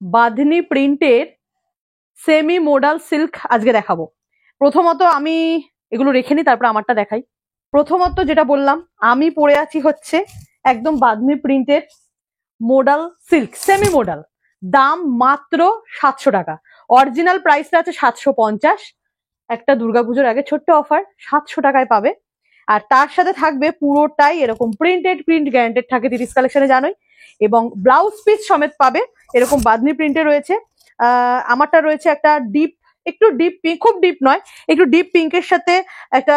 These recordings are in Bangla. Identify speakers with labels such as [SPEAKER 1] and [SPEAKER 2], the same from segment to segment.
[SPEAKER 1] বাঁধনি প্রিন্টের সেমি মোডাল সিল্ক আজকে দেখাবো। প্রথমত আমি এগুলো রেখে নিই, তারপর আমারটা দেখাই। প্রথমত যেটা বললাম, আমি পরে আছি হচ্ছে একদম বাঁধনি প্রিন্টের মোডাল সিল্ক সেমি মোডাল, দাম মাত্র 700 টাকা। অরিজিনাল প্রাইসটা আছে 750। একটা দুর্গাপুজোর আগে ছোট্ট অফার, 700 টাকায় পাবে। আর তার সাথে থাকবে পুরোটাই এরকম প্রিন্ট গ্যারান্টেড থাকে তিরিশ কালেকশনে, জানোই। এবং ব্লাউজ পিস সমেত পাবে, এরকম বাঁধনি প্রিন্টে রয়েছে। আমারটা রয়েছে একটা একটু ডিপ পিঙ্ক, খুব ডিপ নয়, একটু ডিপ পিঙ্কের সাথে একটা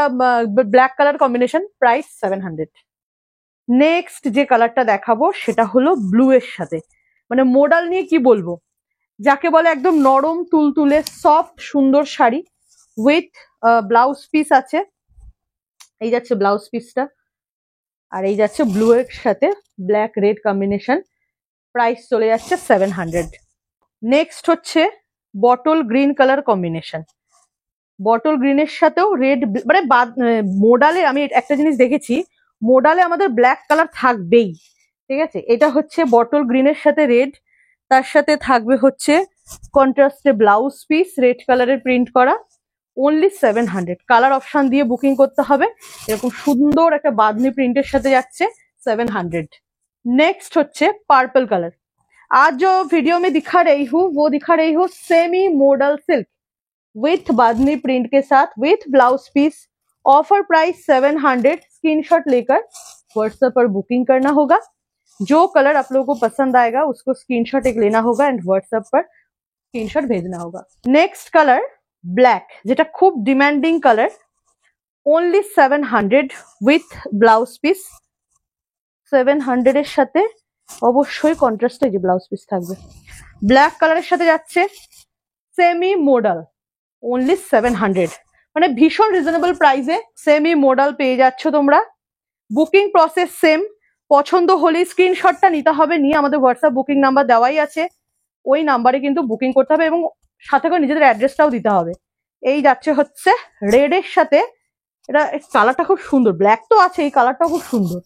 [SPEAKER 1] black colour combination, price 700। Next যে কালারটা দেখাবো সেটা হলো ব্লু এর সাথে, মানে মোডাল নিয়ে কি বলবো, যাকে বলে একদম নরম তুলতুলে সফট সুন্দর শাড়ি উইথ ব্লাউজ পিস আছে। এই যাচ্ছে ব্লাউজ পিসটা, আর এই যাচ্ছে ব্লু এর সাথে ব্ল্যাক রেড কম্বিনেশন, প্রাইস চলে যাচ্ছে 700। নেক্সট হচ্ছে bottle green colour combination, bottle গ্রিনের সাথেও রেড, মানে মোডালে আমি একটা জিনিস দেখেছি, মোডালে আমাদের ব্ল্যাক কালার থাকবেই, ঠিক আছে। এটা হচ্ছে বটল গ্রিনের সাথে রেড, তার সাথে থাকবে হচ্ছে কন্ট্রাস্টে ব্লাউজ পিস রেড কালারের প্রিন্ট করা, অনলি 700। কালার অপশন দিয়ে বুকিং করতে হবে। এরকম সুন্দর একটা বাঁধনি প্রিন্টের সাথে যাচ্ছে 700। नेक्स्ट होच्छे पर्पल कलर। आज जो वीडियो में दिखा रही हूँ वो दिखा रही हूँ semi model silk with bandhani print के साथ with blouse piece, offer price 700। Screenshot लेकर व्हाट्सएप पर बुकिंग करना होगा। जो कलर आप लोगों को पसंद आएगा उसको स्क्रीनशॉट एक लेना होगा एंड व्हाट्सएप पर स्क्रीनशॉट भेजना होगा। नेक्स्ट कलर ब्लैक, যেটা খুব demanding colour, only 700 with blouse piece. 700 এর সাথে অবশ্যই কন্ট্রাস্টে যে ব্লাউজ পিস থাকবে, ব্ল্যাক কালারের সাথে যাচ্ছে সেমি মডাল, only 700। মানে ভীষণ রিজনেবল প্রাইসে সেমি মডাল পেয়ে যাচ্ছ তোমরা। বুকিং প্রসেস সেম, পছন্দ হলে স্ক্রিনশটটা নিতে হবে, নিয়ে আমাদের হোয়াটসঅ্যাপ বুকিং নাম্বার দেওয়াই আছে, ওই নাম্বারে কিন্তু বুকিং করতে হবে এবং সাথে করে নিজেদের অ্যাড্রেসটাও দিতে হবে। এই যাচ্ছে হচ্ছে রেড এর সাথে, এটা কালারটা খুব সুন্দর, ব্ল্যাক তো আছে, এই কালারটাও খুব সুন্দর।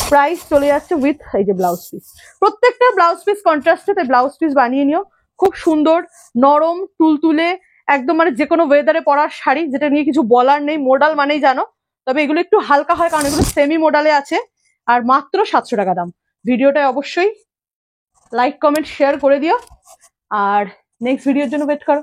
[SPEAKER 1] প্রাইস চলে যাচ্ছে উইথ এই যে ব্লাউজ পিস, প্রত্যেকটা ব্লাউজ পিস কন্ট্রাস্টে, তাই ব্লাউজ পিস বানিয়ে নিও। খুব সুন্দর নরম তুলতুলে একদম, মানে যে কোনো ওয়েদারে পরার শাড়ি, যেটা নিয়ে কিছু বলার নেই। মোডাল মানেই জানো, তবে এগুলো একটু হালকা হয় কারণ এগুলো সেমি মোডালে আছে। আর মাত্র 700 টাকা দাম। ভিডিওটায় অবশ্যই লাইক কমেন্ট শেয়ার করে দিও, আর নেক্সট ভিডিওর জন্য ওয়েট করো।